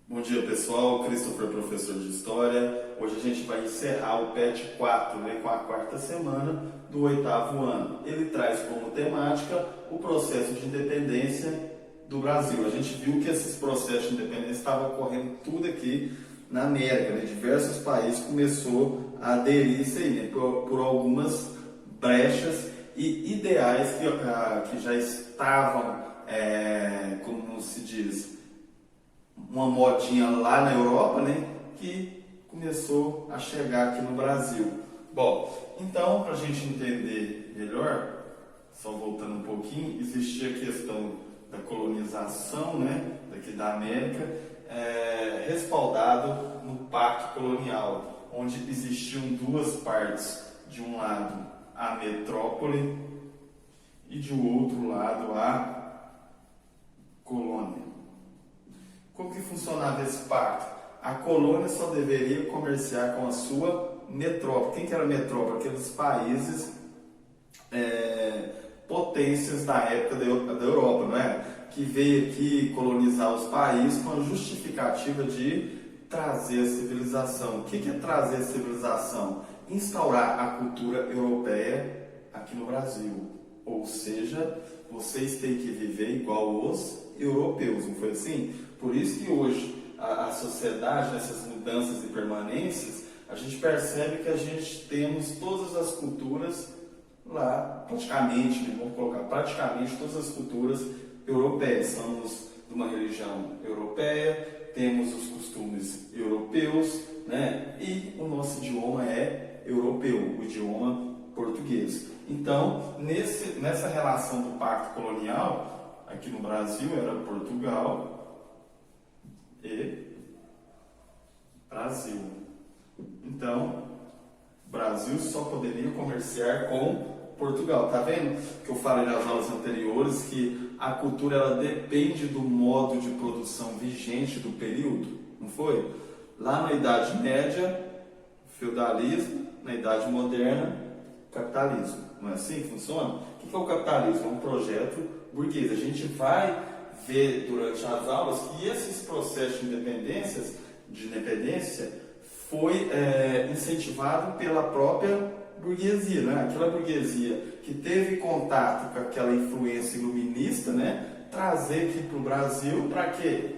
Bom dia pessoal, Christopher, professor de História. Hoje a gente vai encerrar o PET 4, com a quarta semana do oitavo ano. Ele traz como temática o processo de independência do Brasil. A gente viu que esses processos de independência estavam ocorrendo tudo aqui na América, diversos países começou a aderir isso aí, por algumas brechas e ideais que já estavam, como se diz, uma modinha lá na Europa, que começou a chegar aqui no Brasil. Bom, então, para a gente entender melhor, só voltando um pouquinho, existia a questão da colonização, daqui da América, respaldado no Pacto Colonial, onde existiam duas partes, de um lado a metrópole e de outro lado a colônia. Como que funcionava esse pacto? A colônia só deveria comerciar com a sua metrópole. Quem que era a metrópole? Aqueles países, potências da época da Europa, não é? Que veio aqui colonizar os países com a justificativa de trazer a civilização. O que é trazer a civilização? Instaurar a cultura europeia aqui no Brasil. Ou seja, vocês têm que viver igual os europeus, não foi assim? Por isso que hoje a sociedade, nessas mudanças e permanências, a gente percebe que a gente temos todas as culturas lá, praticamente, vamos colocar, praticamente todas as culturas europeias. Somos de uma religião europeia, temos os costumes europeus, e o nosso idioma é europeu, o idioma português. Então, nessa relação do pacto colonial, aqui no Brasil era Portugal e Brasil. Então, Brasil só poderia comerciar com Portugal. Tá vendo que eu falei nas aulas anteriores que a cultura ela depende do modo de produção vigente do período? Não foi? Lá na Idade Média, feudalismo, na Idade Moderna, capitalismo. Não é assim que funciona? O que é o capitalismo? É um projeto burguês. A gente vai ver durante as aulas que esses processos de independência foi incentivado pela própria burguesia, aquela burguesia que teve contato com aquela influência iluminista, trazer aqui para o Brasil para quê?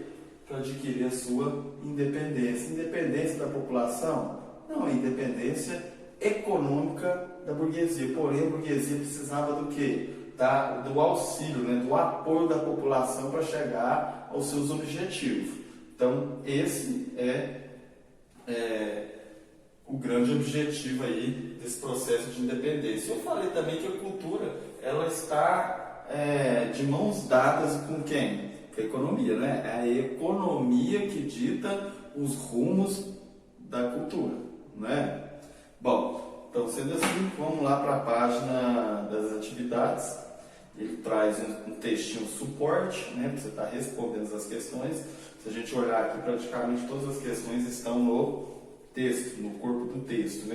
Para adquirir a sua independência. Independência da população? Não, a independência econômica da burguesia. Porém, a burguesia precisava do quê? Do auxílio, do apoio da população para chegar aos seus objetivos. Então, esse é o grande objetivo aí desse processo de independência. Eu falei também que a cultura ela está de mãos dadas com quem? Com a economia, É a economia que dita os rumos da cultura, Bom, então sendo assim, vamos lá para a página das atividades. Ele traz um textinho suporte, para você estar respondendo as questões. Se a gente olhar aqui, praticamente todas as questões estão no texto, no corpo do texto,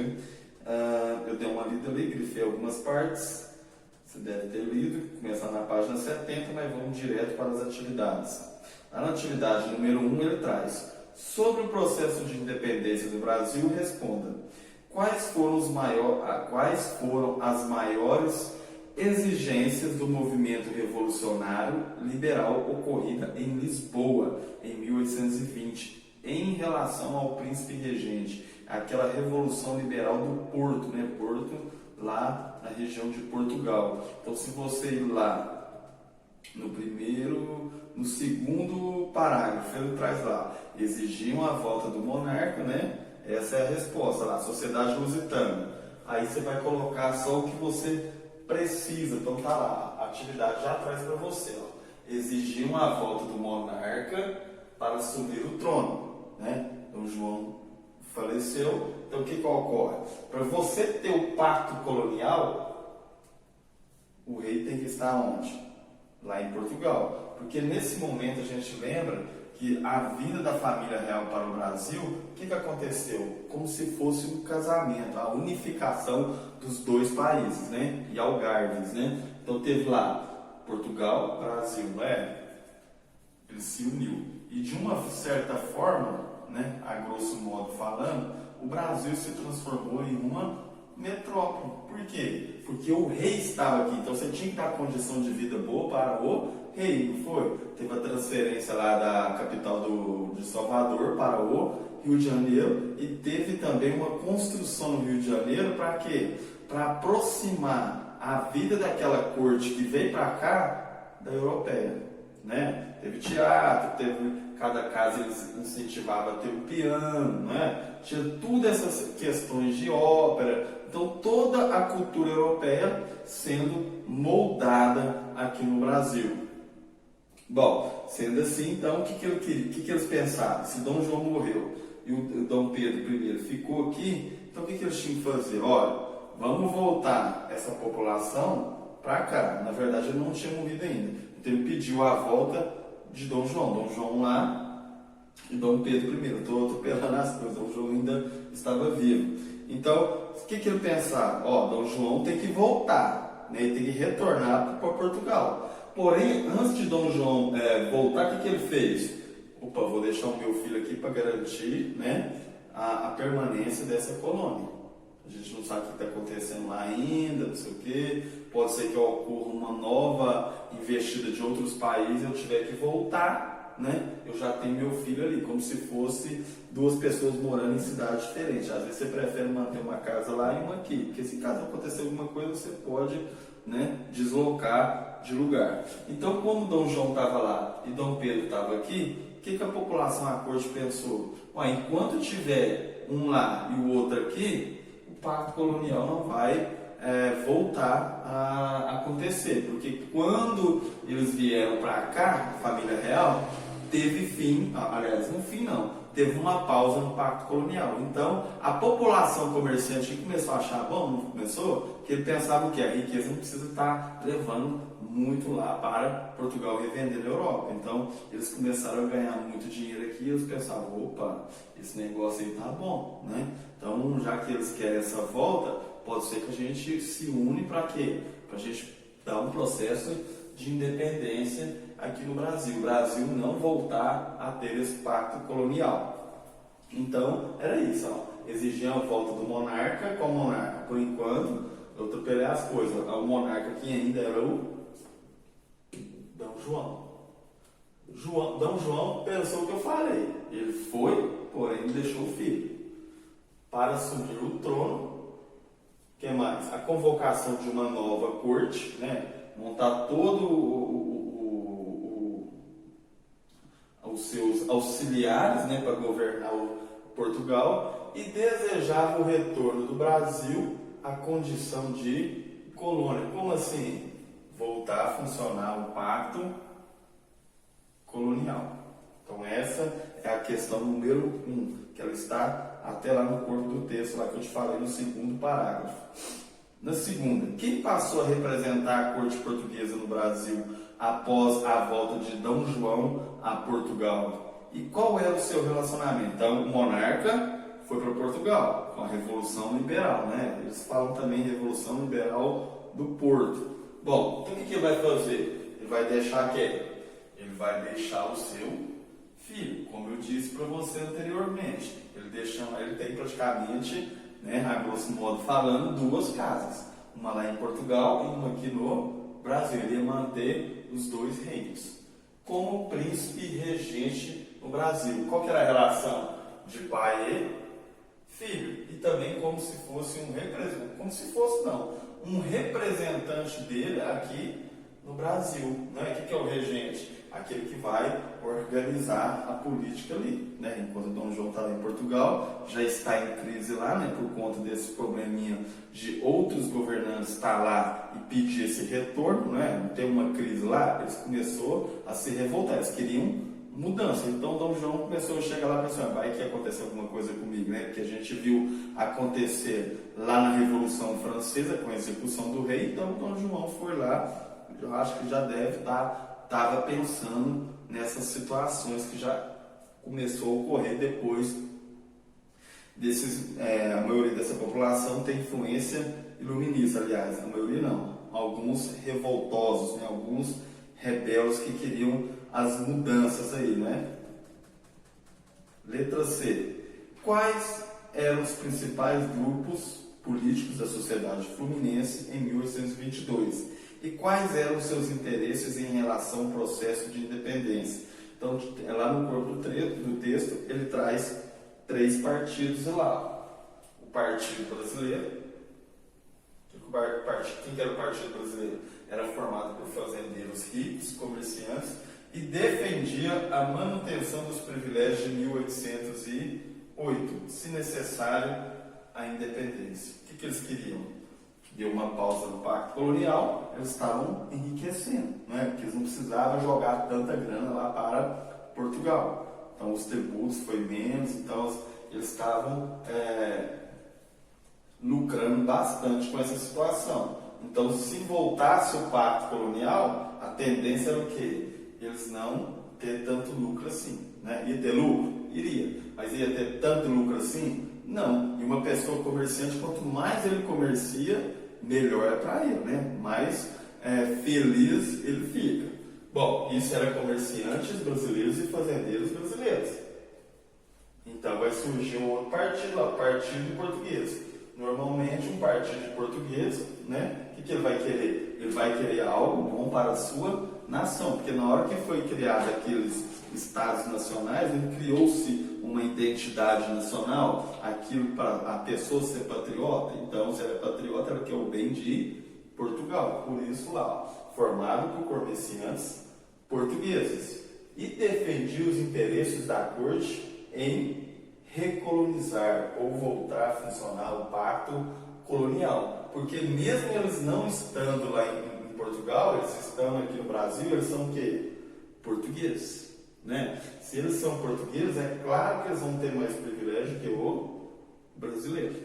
eu dei uma lida ali, grifei algumas partes, você deve ter lido, começar na página 70, mas vamos direto para as atividades. Lá na atividade número 1 ele traz: sobre o processo de independência do Brasil, responda quais foram as maiores exigências do movimento revolucionário liberal ocorrida em Lisboa em 1820 em relação ao príncipe regente, aquela revolução liberal do Porto, Porto lá na região de Portugal. Então, se você ir lá no segundo parágrafo, ele traz lá: exigiam a volta do monarca, Essa é a resposta lá, sociedade lusitana. Aí você vai colocar só o que você precisa. Então tá lá, a atividade já traz para você, exigiam a volta do monarca para assumir o trono, Dom João faleceu. Então o que ocorre? Para você ter o pacto colonial, o rei tem que estar onde? Lá em Portugal. Porque nesse momento a gente lembra que a vinda da família real para o Brasil, o que aconteceu? Como se fosse um casamento, a unificação dos dois países, e Algarves, Então teve lá Portugal, Brasil, Ele se uniu. E de uma certa forma, né, a grosso modo falando, o Brasil se transformou em uma metrópole. Por quê? Porque o rei estava aqui, então você tinha que dar condição de vida boa para o rei, não foi? Teve a transferência lá da capital de Salvador para o Rio de Janeiro e teve também uma construção no Rio de Janeiro para quê? Para aproximar a vida daquela corte que veio para cá da europeia, né? Teve teatro, cada casa eles incentivavam a ter um piano, né? Tinha todas essas questões de ópera, então toda a cultura europeia sendo moldada aqui no Brasil. Bom, sendo assim, então, o que eles pensaram? Se Dom João morreu e o Dom Pedro I ficou aqui, então o que eles tinham que fazer? Olha, vamos voltar essa população para cá. Na verdade, ele não tinha morrido ainda. Então ele pediu a volta de Dom João lá e Dom Pedro I. Estou atropelando as coisas, Dom João ainda estava vivo. Então, o que ele pensava? Dom João tem que voltar, né? Ele tem que retornar para Portugal. Porém, antes de Dom João voltar, o que ele fez? Opa, vou deixar o meu filho aqui para garantir, né, a permanência dessa colônia. A gente não sabe o que está acontecendo lá ainda, não sei o quê. Pode ser que ocorra uma nova investida de outros países e eu tiver que voltar, né? Eu já tenho meu filho ali, como se fosse duas pessoas morando em cidades diferentes. Às vezes você prefere manter uma casa lá e uma aqui, porque se caso acontecer alguma coisa, você pode, né, deslocar de lugar. Então, como Dom João estava lá e Dom Pedro estava aqui, o que a população, a corte pensou? Enquanto tiver um lá e o outro aqui, o pacto colonial não vai voltar a acontecer, porque quando eles vieram para cá, a família real, teve fim, aliás, no fim não, teve uma pausa no pacto colonial. Então, a população comerciante começou a achar bom, não começou? Que ele pensava que a riqueza não precisa estar levando muito lá para Portugal revender na Europa. Então, eles começaram a ganhar muito dinheiro aqui e eles pensavam, opa, esse negócio aí tá bom, né? Então, já que eles querem essa volta, pode ser que a gente se une para quê? Para a gente dar um processo de independência aqui no Brasil. O Brasil não voltar a ter esse pacto colonial. Então, era isso. Exigiam a volta do monarca. Qual monarca? Por enquanto, eu atropelei as coisas. O monarca aqui ainda era o Dom João. Dom João pensou o que eu falei. Ele foi, porém deixou o filho. Para assumir o trono, o que mais? A convocação de uma nova corte, né? Montar todo os seus auxiliares, né, para governar o Portugal, e desejava o retorno do Brasil à condição de colônia. Como assim? Voltar a funcionar o pacto colonial. Então essa é a questão número 1, que ela está até lá no corpo do texto, lá que eu te falei no segundo parágrafo. Na segunda, quem passou a representar a corte portuguesa no Brasil após a volta de Dom João a Portugal? E qual era o seu relacionamento? Então, o monarca foi para Portugal com a Revolução Liberal, né? Eles falam também Revolução Liberal do Porto. Bom, então o que ele vai fazer? Ele vai deixar quem? Ele vai deixar o seu filho, como eu disse para você anteriormente. Ele tem praticamente, né, a grosso modo falando, duas casas. Uma lá em Portugal e uma aqui no Brasil. Ele ia manter os dois reinos. Como príncipe e regente no Brasil. Qual que era a relação de pai e filho? E também como se fosse um representante. Como se fosse, não. Um representante dele aqui no Brasil. Né? O que é o regente? Aquele que vai organizar a política ali, né? Enquanto Dom João está lá em Portugal, já está em crise lá, né? Por conta desse probleminha de outros governantes estar lá e pedir esse retorno, né? Tem uma crise lá, eles começaram a se revoltar, eles queriam mudança. Então Dom João começou a chegar lá e pensou, vai que aconteceu alguma coisa comigo, né? Porque a gente viu acontecer lá na Revolução Francesa com a execução do rei, então Dom João foi lá, eu acho que já deve estava pensando nessas situações que já começou a ocorrer depois desses. A maioria dessa população tem influência iluminista, aliás, a maioria não. Alguns revoltosos, né? Alguns rebeldes que queriam as mudanças aí, né? Letra C. Quais eram os principais grupos políticos da sociedade fluminense em 1822? E quais eram os seus interesses em relação ao processo de independência? Então, lá no corpo do texto, ele traz 3 partidos lá. O Partido Brasileiro. Quem que era o Partido Brasileiro? Era formado por fazendeiros ricos, comerciantes, e defendia a manutenção dos privilégios de 1808, se necessário, a independência. O que eles queriam? Deu uma pausa no Pacto Colonial, eles estavam enriquecendo, né? Porque eles não precisavam jogar tanta grana lá para Portugal. Então, os tributos foi menos, então eles estavam lucrando bastante com essa situação. Então, se voltasse o Pacto Colonial, a tendência era o quê? Eles não ter tanto lucro assim, né? Ia ter lucro? Iria. Mas ia ter tanto lucro assim? Não. E uma pessoa comerciante, quanto mais ele comercia, melhor é para ele, né? Mais feliz ele fica. Bom, isso era comerciantes brasileiros e fazendeiros brasileiros. Então vai surgir um outro partido lá, partido português. Normalmente um partido de português, né? O que ele vai querer? Ele vai querer algo bom para a sua nação, porque na hora que foi criado aqueles estados nacionais, criou-se uma identidade nacional, aquilo para a pessoa ser patriota. Então, se ela é patriota, ela quer o bem de Portugal. Por isso lá, formado por comerciantes portugueses, e defendia os interesses da corte em recolonizar ou voltar a funcionar o pacto colonial, porque mesmo eles não estando lá em Portugal, eles estão aqui no Brasil, eles são o quê? Portugueses, né? Se eles são portugueses, é claro que eles vão ter mais privilégio que o brasileiro.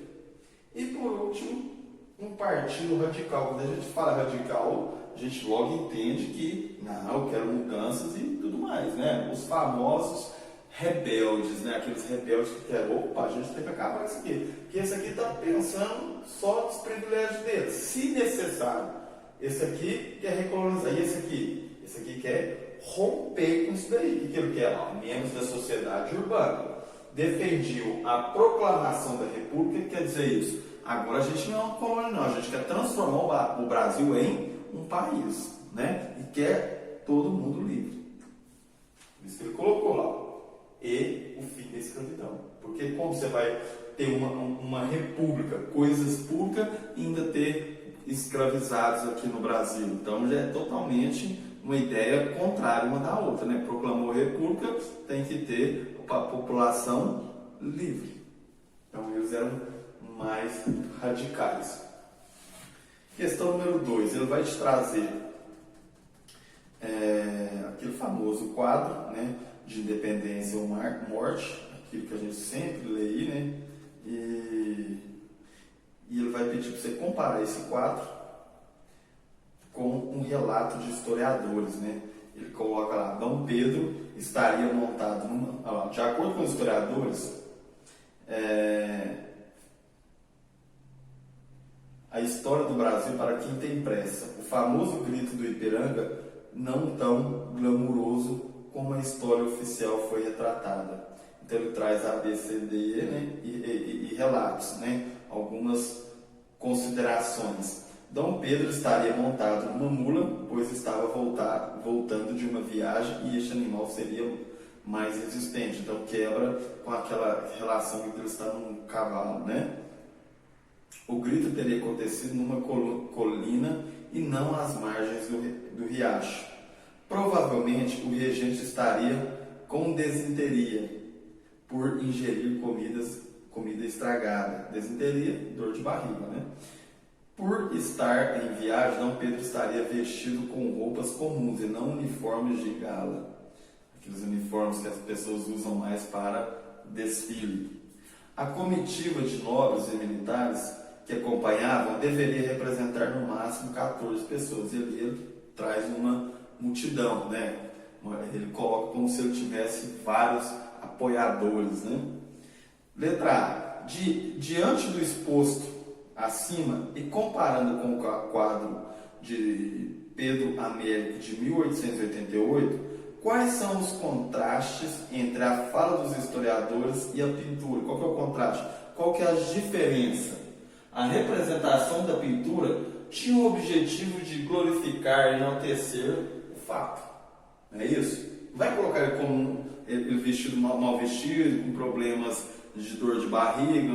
E por último, um partido radical. Quando a gente fala radical, a gente logo entende que não, eu quero mudanças e tudo mais, né? Os famosos rebeldes, né? Aqueles rebeldes que querem, opa, a gente tem que acabar com isso aqui, porque esse aqui está pensando só nos privilégios dele, se necessário. Esse aqui quer recolonizar, e esse aqui quer romper com isso daí. O que ele quer? Membros da sociedade urbana. Defendiam a proclamação da República, que quer dizer isso. Agora a gente não é uma colônia, não, a gente quer transformar o Brasil em um país, né? E quer todo mundo livre. Isso que ele colocou lá. E o fim da escravidão. Porque como você vai ter uma república, coisas públicas, e ainda ter escravizados aqui no Brasil? Então já é totalmente uma ideia contrária uma da outra, né? Proclamou a república, tem que ter a população livre. Então eles eram mais radicais. Questão número 2, ele vai te trazer aquele famoso quadro, né, de independência ou morte, aquilo que a gente sempre lê aí, né? E ele vai pedir para você comparar esse quadro com um relato de historiadores, né? Ele coloca lá, Dom Pedro estaria montado numa... De acordo com os historiadores, a história do Brasil para quem tem pressa. O famoso grito do Ipiranga, não tão glamuroso como a história oficial foi retratada. Então ele traz A, B, C, D, E, né? e relatos, né? Algumas considerações. Dom Pedro estaria montado numa mula, pois estava voltando de uma viagem e este animal seria mais resistente. Então quebra com aquela relação que ele está num cavalo, né? O grito teria acontecido numa colina e não às margens do riacho. Provavelmente o regente estaria com desinteria por ingerir comida estragada. Desinteria, dor de barriga, né? Por estar em viagem, Dom Pedro estaria vestido com roupas comuns e não uniformes de gala. Aqueles uniformes que as pessoas usam mais para desfile. A comitiva de nobres e militares que acompanhavam deveria representar no máximo 14 pessoas. Ele traz uma multidão, né? Ele coloca como se ele tivesse vários apoiadores, né? Letra A. Diante do exposto acima e comparando com o quadro de Pedro Américo de 1888, Quais são os contrastes entre a fala dos historiadores e a pintura? Qual que é o contraste? Qual que é a diferença? A representação da pintura tinha o objetivo de glorificar e enaltecer o fato. Não é isso? Não vai colocar ele como ele vestido mal vestido, com problemas de dor de barriga,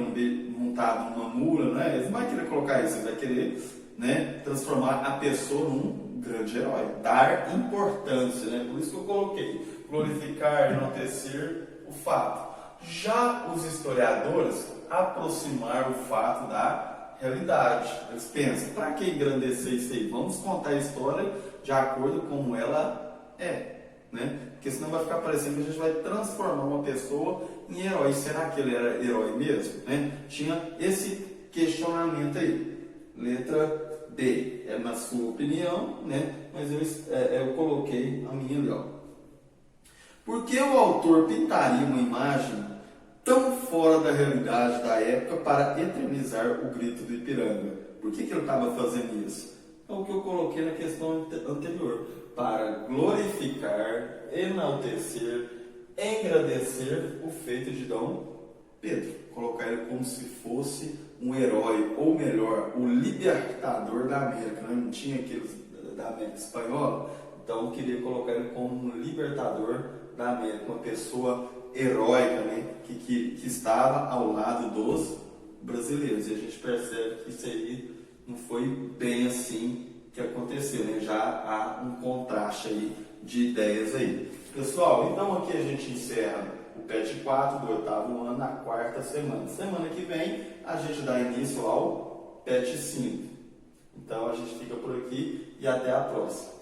montado numa mula, né? Ele não vai querer colocar isso, ele vai querer, né, transformar a pessoa num grande herói, dar importância, né? Por isso que eu coloquei, glorificar, enaltecer o fato. Já os historiadores aproximar o fato da realidade. Eles pensam, para que engrandecer isso aí? Vamos contar a história de acordo com como ela é, né? Porque senão vai ficar parecendo que a gente vai transformar uma pessoa em herói. Será que ele era herói mesmo? Né? Tinha esse questionamento aí. Letra D. É na sua opinião, né? Mas eu coloquei a minha ali, ó. Por que o autor pintaria uma imagem tão fora da realidade da época para eternizar o grito do Ipiranga? Por que ele estava fazendo isso? É o que eu coloquei na questão anterior. Para glorificar, enaltecer, engrandecer o feito de Dom Pedro. Colocar ele como se fosse um herói, ou melhor, o libertador da América. Não tinha aqueles da América Espanhola? Então eu queria colocar ele como um libertador da América, uma pessoa heróica, né? que estava ao lado dos brasileiros. E a gente percebe que isso aí não foi bem assim que aconteceu, né? Já há um contraste aí de ideias aí. Pessoal, então aqui a gente encerra o PET 4 do 8º ano, na quarta semana. Semana que vem a gente dá início ao PET 5. Então a gente fica por aqui e até a próxima.